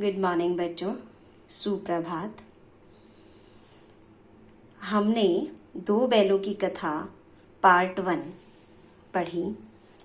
Good morning बच्चों, सुप्रभात। हमने दो बैलों की कथा पार्ट 1 पढ़ी,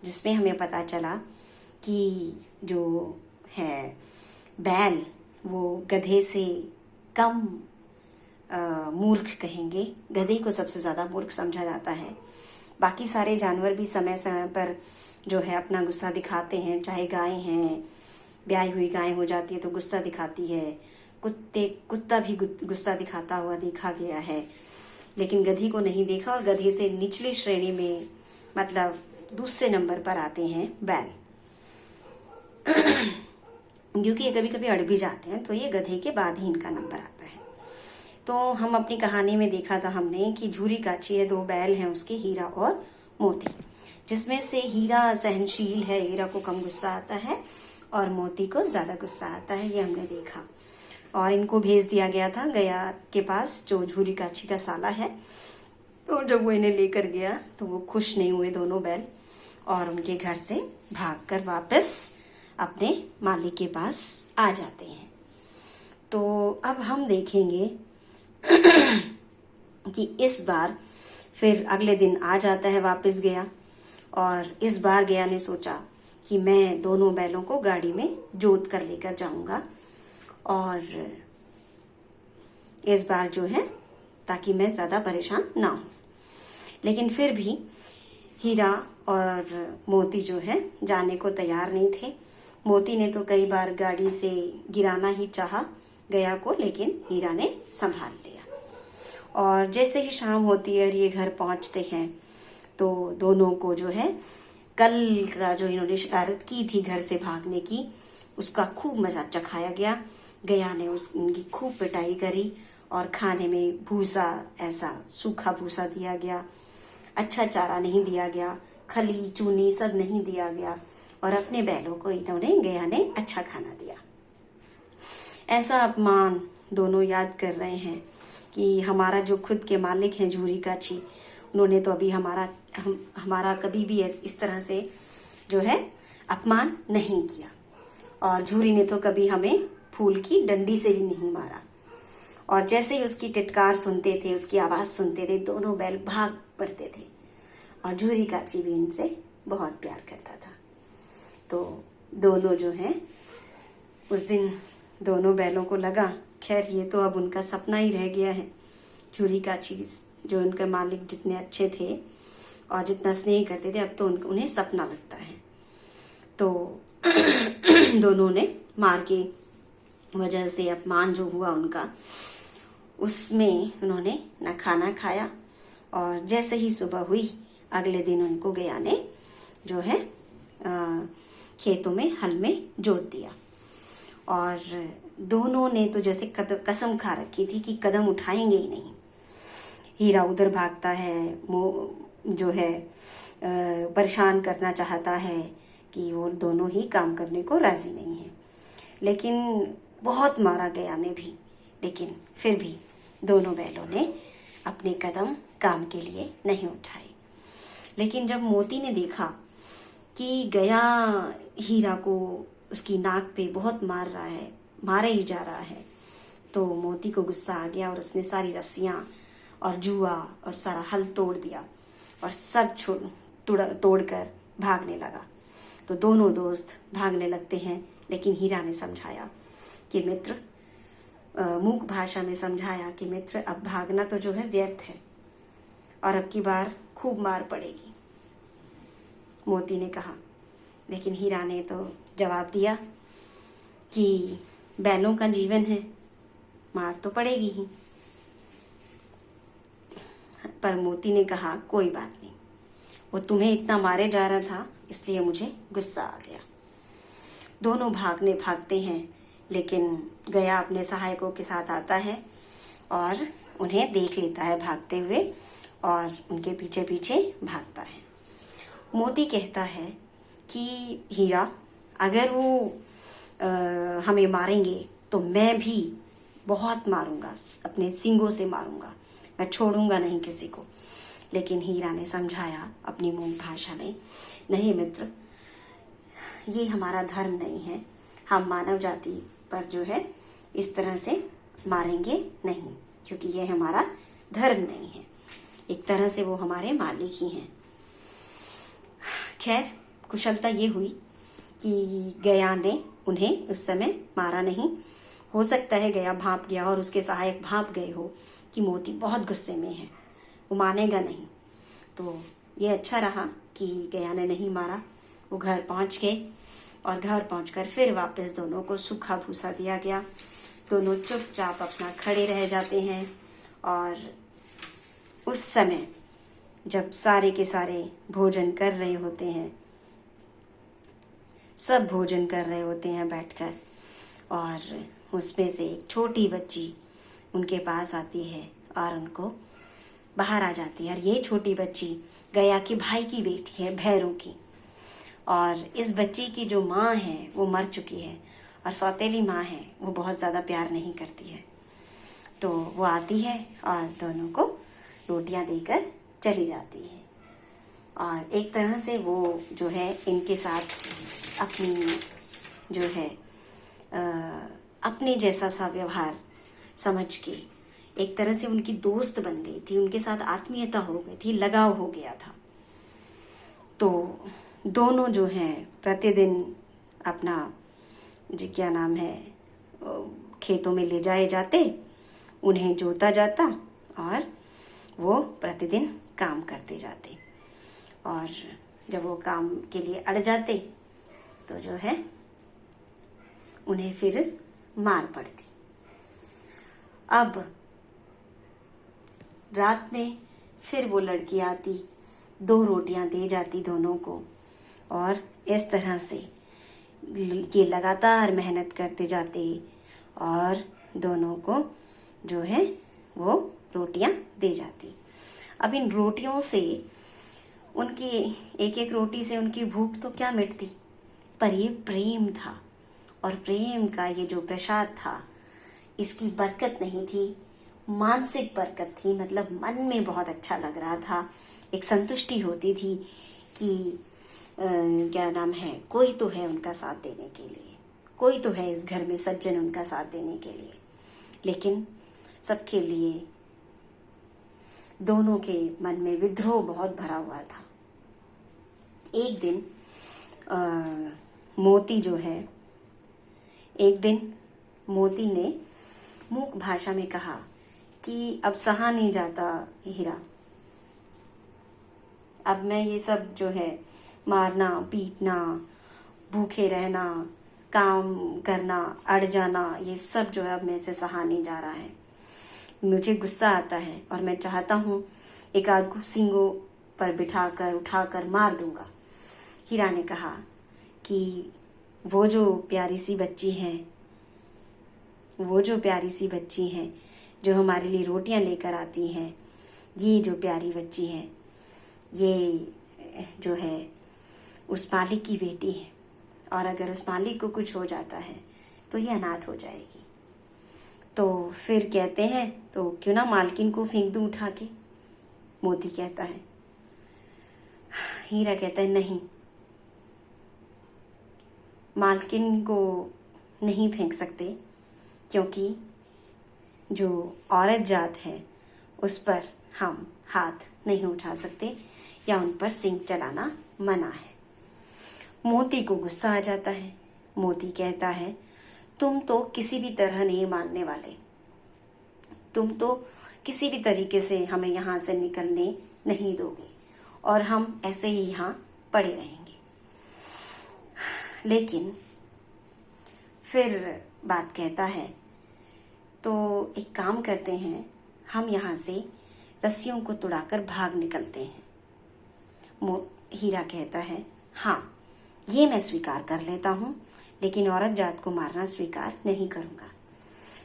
जिसमें हमें पता चला कि जो है बैल वो गधे से कम मूर्ख कहेंगे। गधे को सबसे ज़्यादा मूर्ख समझा जाता है। बाकी सारे जानवर भी समय समय पर जो है अपना गुस्सा दिखाते हैं। चाहे गाय हैं, ब्याई हुई गाय हो जाती है तो गुस्सा दिखाती है। कुत्ता भी गुस्सा दिखाता हुआ देखा गया है, लेकिन गधी को नहीं देखा। और गधे से निचली श्रेणी में मतलब दूसरे नंबर पर आते हैं बैल, क्योंकि ये कभी कभी अड़ भी जाते हैं, तो ये गधे के बाद ही इनका नंबर आता है। तो हम अपनी कहानी में देखा था हमने कि झूरी काची है, दो बैल हैं उसके, हीरा और मोती, जिसमें से हीरा सहनशील है, हीरा को कम गुस्सा आता है और मोती को ज्यादा गुस्सा आता है, ये हमने देखा। और इनको भेज दिया गया था गया के पास, जो झूरी काची का साला है। तो जब वो इन्हें लेकर गया तो वो खुश नहीं हुए दोनों बैल, और उनके घर से भागकर वापस अपने मालिक के पास आ जाते हैं। तो अब हम देखेंगे कि इस बार फिर अगले दिन आ जाता है वापस गया, और इस बार गया ने सोचा कि मैं दोनों बैलों को गाड़ी में जोत कर लेकर जाऊंगा, और इस बार जो है ताकि मैं ज्यादा परेशान ना हूं। लेकिन फिर भी हीरा और मोती जो है जाने को तैयार नहीं थे। मोती ने तो कई बार गाड़ी से गिराना ही चाहा गया को, लेकिन हीरा ने संभाल लिया। और जैसे ही शाम होती है और ये घर पहुंचते हैं तो दोनों को जो है कल का जो इन्होंने शरारत की थी घर से भागने की, उसका खूब मजा चखाया गया। गया ने उनकी खूब पिटाई करी, और खाने में भूसा, ऐसा सूखा भूसा दिया गया, अच्छा चारा नहीं दिया गया, खली चूनी सब नहीं दिया गया, और अपने बैलों को इन्होंने गया ने अच्छा खाना दिया। ऐसा अपमान दोनों याद कर रहे हैं कि हमारा जो खुद के मालिक हैं झूरी काची, उन्होंने तो अभी हमारा कभी भी इस तरह से जो है अपमान नहीं किया, और झूरी ने तो कभी हमें फूल की डंडी से भी नहीं मारा। और जैसे ही उसकी टिटकार सुनते थे, उसकी आवाज सुनते थे, दोनों बैल भाग पड़ते थे। और झूरी काची भी इनसे बहुत प्यार करता था। तो दोनों जो है उस दिन दोनों बैलों को लगा, खैर ये तो अब उनका सपना ही रह गया है। झूरी काची जो उनके मालिक जितने अच्छे थे और जितना स्नेह करते थे, अब तो उन्हें सपना लगता है। तो दोनों ने मार की वजह से अपमान जो हुआ उनका, उसमें उन्होंने न खाना खाया। और जैसे ही सुबह हुई अगले दिन उनको गया ने जो है खेतों में हल में जोत दिया। और दोनों ने तो जैसे कसम खा रखी थी कि कदम उठाएंगे ही नहीं। हीरा उधर भागता है, जो है परेशान करना चाहता है कि वो दोनों ही काम करने को राजी नहीं है। लेकिन बहुत मारा गया ने भी, लेकिन फिर भी दोनों बैलों ने अपने कदम काम के लिए नहीं उठाए। लेकिन जब मोती ने देखा कि गया हीरा को उसकी नाक पे बहुत मार रहा है, मारे ही जा रहा है, तो मोती को गुस्सा आ गया और उसने सारी रस्सियां और जुआ और सारा हल तोड़ दिया और सब तोड़कर भागने लगा। तो दोनों दोस्त भागने लगते हैं, लेकिन हीरा ने समझाया कि मित्र, मूक भाषा में समझाया कि मित्र, अब भागना तो जो है व्यर्थ है, और अब की बार खूब मार पड़ेगी, मोती ने कहा। लेकिन हीरा ने तो जवाब दिया कि बैलों का जीवन है, मार तो पड़ेगी ही। पर मोती ने कहा, कोई बात नहीं, वो तुम्हें इतना मारे जा रहा था इसलिए मुझे गुस्सा आ गया। दोनों भागते हैं, लेकिन गया अपने सहायकों के साथ आता है और उन्हें देख लेता है भागते हुए, और उनके पीछे पीछे भागता है। मोती कहता है कि हीरा, अगर वो हमें मारेंगे तो मैं भी बहुत मारूंगा, अपने सींगों से मारूंगा, मैं छोड़ूंगा नहीं किसी को। लेकिन हीरा ने समझाया अपनी मूक भाषा में, नहीं मित्र, ये हमारा धर्म नहीं है, हम मानव जाति पर जो है इस तरह से मारेंगे नहीं, क्योंकि यह हमारा धर्म नहीं है। एक तरह से वो हमारे मालिक ही हैं। खैर, कुशलता ये हुई कि गया ने उन्हें उस समय मारा नहीं। हो सकता है गया भाप गया और उसके सहायक भाप गए हो कि मोती बहुत गुस्से में है, वो मानेगा नहीं। तो ये अच्छा रहा कि गया ने नहीं मारा। वो घर पहुंच गए और घर पहुंचकर फिर वापस दोनों को सूखा भूसा दिया गया। दोनों चुपचाप अपना खड़े रह जाते हैं। और उस समय जब सारे के सारे भोजन कर रहे होते हैं, सब भोजन कर रहे होते हैं बैठकर, और उसमें से एक छोटी बच्ची उनके पास आती है और उनको बाहर आ जाती है। और ये छोटी बच्ची गया के भाई की बेटी है, भैरों की। और इस बच्ची की जो माँ है वो मर चुकी है और सौतेली माँ है, वो बहुत ज़्यादा प्यार नहीं करती है। तो वो आती है और दोनों को रोटियां देकर चली जाती है। और एक तरह से वो जो है इनके साथ अपनी जो है अपने जैसा सा व्यवहार समझ के एक तरह से उनकी दोस्त बन गई थी, उनके साथ आत्मीयता हो गई थी, लगाव हो गया था। तो दोनों जो हैं प्रतिदिन अपना जो क्या नाम है खेतों में ले जाए जाते, उन्हें जोता जाता और वो प्रतिदिन काम करते जाते। और जब वो काम के लिए अड़ जाते तो जो है उन्हें फिर मार पड़ती। अब रात में फिर वो लड़की आती, 2 रोटियां दे जाती दोनों को, और इस तरह से ये लगातार मेहनत करते जाते और दोनों को जो है वो रोटियां दे जाती। अब इन रोटियों से उनकी एक एक रोटी से उनकी भूख तो क्या मिटती, पर ये प्रेम था। और प्रेम का ये जो प्रसाद था, इसकी बरकत नहीं थी, मानसिक बरकत थी। मतलब मन में बहुत अच्छा लग रहा था, एक संतुष्टि होती थी कि क्या नाम है, कोई तो है उनका साथ देने के लिए, कोई तो है इस घर में सज्जन उनका साथ देने के लिए। लेकिन सबके लिए दोनों के मन में विद्रोह बहुत भरा हुआ था। एक दिन मोती ने मूक भाषा में कहा कि अब सहा नहीं जाता हीरा, अब मैं ये सब जो है मारना पीटना, भूखे रहना, काम करना, अड़ जाना, ये सब जो है अब मेरे से सहा नहीं जा रहा है। मुझे गुस्सा आता है और मैं चाहता हूँ एक आध को सींगों पर बिठाकर उठाकर मार दूंगा। हीरा ने कहा कि वो जो प्यारी सी बच्ची है जो हमारे लिए रोटियां लेकर आती हैं, ये जो प्यारी बच्ची है, ये जो है उस मालिक की बेटी है, और अगर उस मालिक को कुछ हो जाता है तो ये अनाथ हो जाएगी। तो फिर कहते हैं तो क्यों ना मालकिन को फेंक दूं उठा के, मोती कहता है। हीरा कहता है नहीं, मालकिन को नहीं फेंक सकते, क्योंकि जो औरत जात है उस पर हम हाथ नहीं उठा सकते या उन पर सिंग चलाना मना है। मोती को गुस्सा आ जाता है। मोती कहता है तुम तो किसी भी तरह नहीं मानने वाले, तुम तो किसी भी तरीके से हमें यहाँ से निकलने नहीं दोगे और हम ऐसे ही यहाँ पड़े रहेंगे। लेकिन फिर बात कहता है तो एक काम करते हैं, हम यहाँ से रस्सियों को तुड़ाकर भाग निकलते हैं। हीरा कहता है हाँ, ये मैं स्वीकार कर लेता हूँ, लेकिन औरत जात को मारना स्वीकार नहीं करूँगा।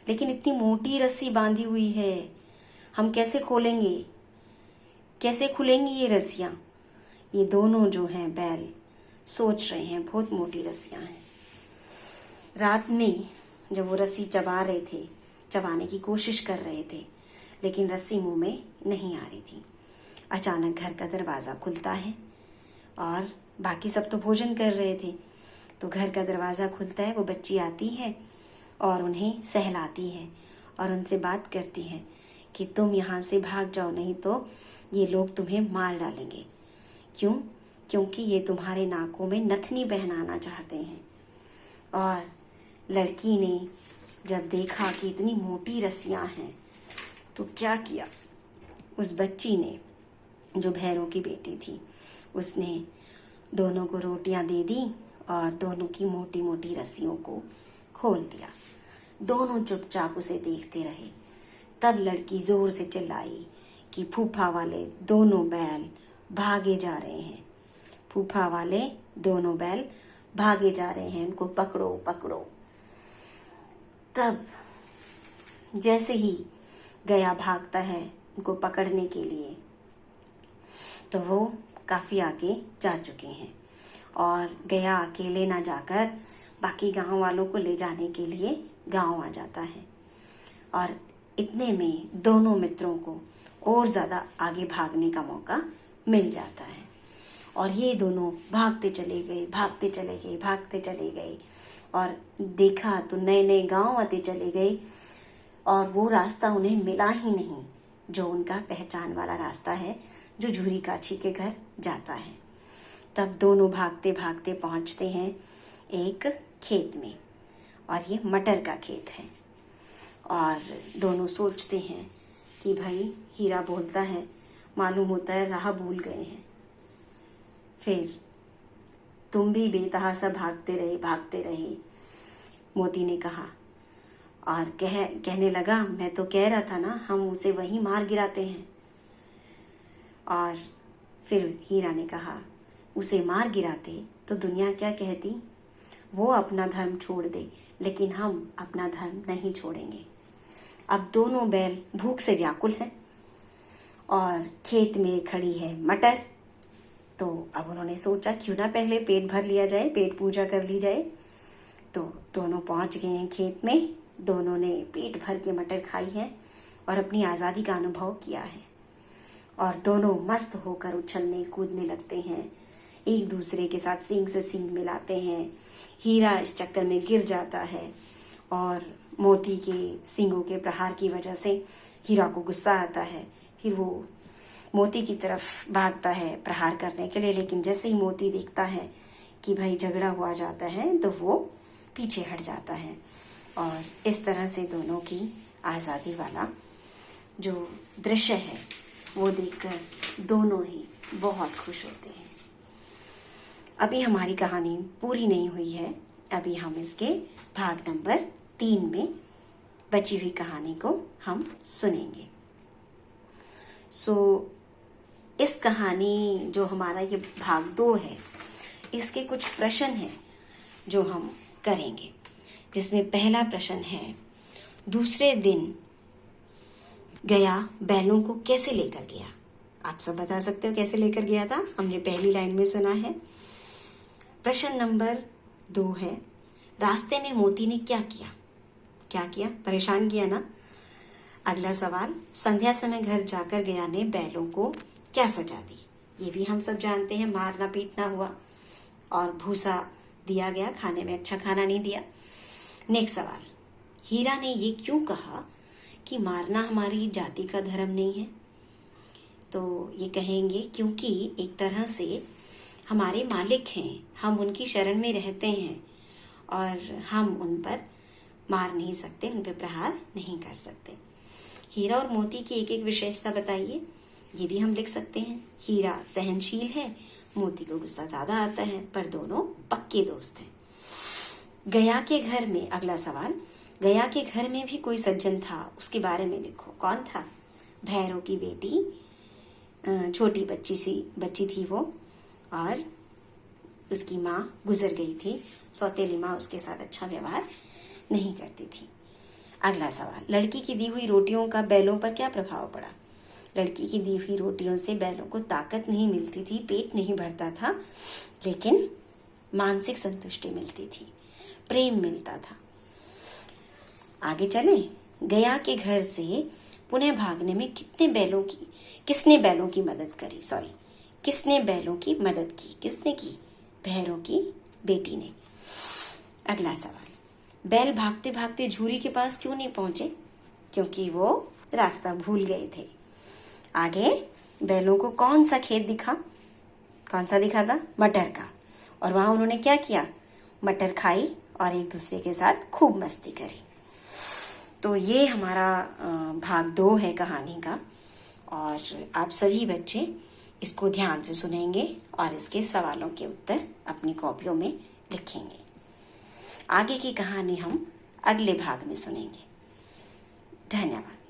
लेकिन इतनी मोटी रस्सी बांधी हुई है, हम कैसे खोलेंगे, कैसे खुलेंगी ये रस्सियाँ? ये दोनों जो हैं बैल सोच रहे हैं, बहुत मोटी रस्सियाँ हैं। रात में जब वो रस्सी चबाने की कोशिश कर रहे थे, लेकिन रस्सी मुंह में नहीं आ रही थी। अचानक घर का दरवाज़ा खुलता है और बाकी सब तो भोजन कर रहे थे, तो घर का दरवाज़ा खुलता है, वो बच्ची आती है और उन्हें सहलाती है और उनसे बात करती है कि तुम यहाँ से भाग जाओ, नहीं तो ये लोग तुम्हें मार डालेंगे। क्यों? क्योंकि ये तुम्हारे नाकों में नथनी पहनाना चाहते हैं। और लड़की ने जब देखा कि इतनी मोटी रस्सियाँ हैं तो क्या किया, उस बच्ची ने, जो भैरों की बेटी थी, उसने दोनों को रोटियां दे दी और दोनों की मोटी मोटी रस्सियों को खोल दिया। दोनों चुपचाप उसे देखते रहे। तब लड़की जोर से चिल्लाई कि फूफा वाले दोनों बैल भागे जा रहे हैं, फूफा वाले दोनों बैल भागे जा रहे हैं, उनको पकड़ो पकड़ो। तब जैसे ही गया भागता है उनको पकड़ने के लिए, तो वो काफी आगे जा चुके हैं और गया अकेले ना जाकर बाकी गांव वालों को ले जाने के लिए गांव आ जाता है। और इतने में दोनों मित्रों को और ज्यादा आगे भागने का मौका मिल जाता है और ये दोनों भागते चले गए, भागते चले गए, भागते चले गए और देखा तो नए नए गांव आते चले गए और वो रास्ता उन्हें मिला ही नहीं जो उनका पहचान वाला रास्ता है, जो झूरी काछी के घर जाता है। तब दोनों भागते भागते पहुंचते हैं एक खेत में और ये मटर का खेत है। और दोनों सोचते हैं कि भाई हीरा बोलता है, मालूम होता है राह भूल गए हैं। फिर तुम भी बेतहासा भागते रहे, मोती ने कहा और कहने लगा, मैं तो कह रहा था ना, हम उसे वहीं मार गिराते हैं। और फिर हीरा ने कहा, उसे मार गिराते तो दुनिया क्या कहती, वो अपना धर्म छोड़ दे, लेकिन हम अपना धर्म नहीं छोड़ेंगे। अब दोनों बैल भूख से व्याकुल हैं और खेत में खड़ी है मटर। तो अब उन्होंने सोचा क्यों ना पहले पेट भर लिया जाए, पेट पूजा कर ली जाए। तो दोनों पहुंच गए हैं खेत में, दोनों ने पेट भर के मटर खाई है और अपनी आज़ादी का अनुभव किया है और दोनों मस्त होकर उछलने कूदने लगते हैं, एक दूसरे के साथ सींग से सींग मिलाते हैं। हीरा इस चक्कर में गिर जाता है और मोती के सींगों के प्रहार की वजह से हीरा को गुस्सा आता है। फिर वो मोती की तरफ भागता है प्रहार करने के लिए, लेकिन जैसे ही मोती देखता है कि भाई झगड़ा हुआ जाता है तो वो पीछे हट जाता है। और इस तरह से दोनों की आज़ादी वाला जो दृश्य है वो देखकर दोनों ही बहुत खुश होते हैं। अभी हमारी कहानी पूरी नहीं हुई है, अभी हम इसके भाग नंबर 3 में बची हुई कहानी को हम सुनेंगे। इस कहानी जो हमारा ये भाग 2 है, इसके कुछ प्रश्न हैं जो हम करेंगे, जिसमें पहला प्रश्न है, दूसरे दिन गया बैलों को कैसे लेकर गया? आप सब बता सकते हो कैसे लेकर गया था? हमने पहली लाइन में सुना है। प्रश्न नंबर 2 है, रास्ते में मोती ने क्या किया? क्या किया? परेशान किया ना। अगला सवाल, संध्या समय घर जाकर गया ने बैलों को क्या सजा दी? ये भी हम सब जानते हैं, मारना पीटना हुआ और भूसा दिया गया, खाने में अच्छा खाना नहीं दिया। नेक्स्ट सवाल, हीरा ने ये क्यों कहा कि मारना हमारी जाति का धर्म नहीं है? तो ये कहेंगे क्योंकि एक तरह से हमारे मालिक हैं, हम उनकी शरण में रहते हैं और हम उन पर मार नहीं सकते, उन पर प्रहार नहीं कर सकते। हीरा और मोती की एक एक विशेषता बताइए, ये भी हम लिख सकते हैं। हीरा सहनशील है, मोती को गुस्सा ज्यादा आता है, पर दोनों पक्के दोस्त हैं। गया के घर में, अगला सवाल, गया के घर में भी कोई सज्जन था, उसके बारे में लिखो। कौन था? भैरों की बेटी, छोटी बच्ची थी वो, और उसकी माँ गुजर गई थी। सौतेली माँ उसके साथ अच्छा व्यवहार नहीं करती थी। अगला सवाल, लड़की की दी हुई रोटियों का बैलों पर क्या प्रभाव पड़ा? लड़की की दी हुई रोटियों से बैलों को ताकत नहीं मिलती थी, पेट नहीं भरता था, लेकिन मानसिक संतुष्टि मिलती थी, प्रेम मिलता था। आगे चलें। गया के घर से पुनः भागने में किसने बैलों की मदद करी? किसने बैलों की मदद की? किसने की? भैरों की बेटी ने। अगला सवाल, बैल भागते भागते झूरी के पास क्यों नहीं पहुंचे? क्योंकि वो रास्ता भूल गए थे। आगे बैलों को कौन सा खेत दिखा? कौन सा दिखा था? मटर का। और वहां उन्होंने क्या किया? मटर खाई और एक दूसरे के साथ खूब मस्ती करी। तो ये हमारा भाग 2 है कहानी का, और आप सभी बच्चे इसको ध्यान से सुनेंगे और इसके सवालों के उत्तर अपनी कॉपियों में लिखेंगे। आगे की कहानी हम अगले भाग में सुनेंगे। धन्यवाद।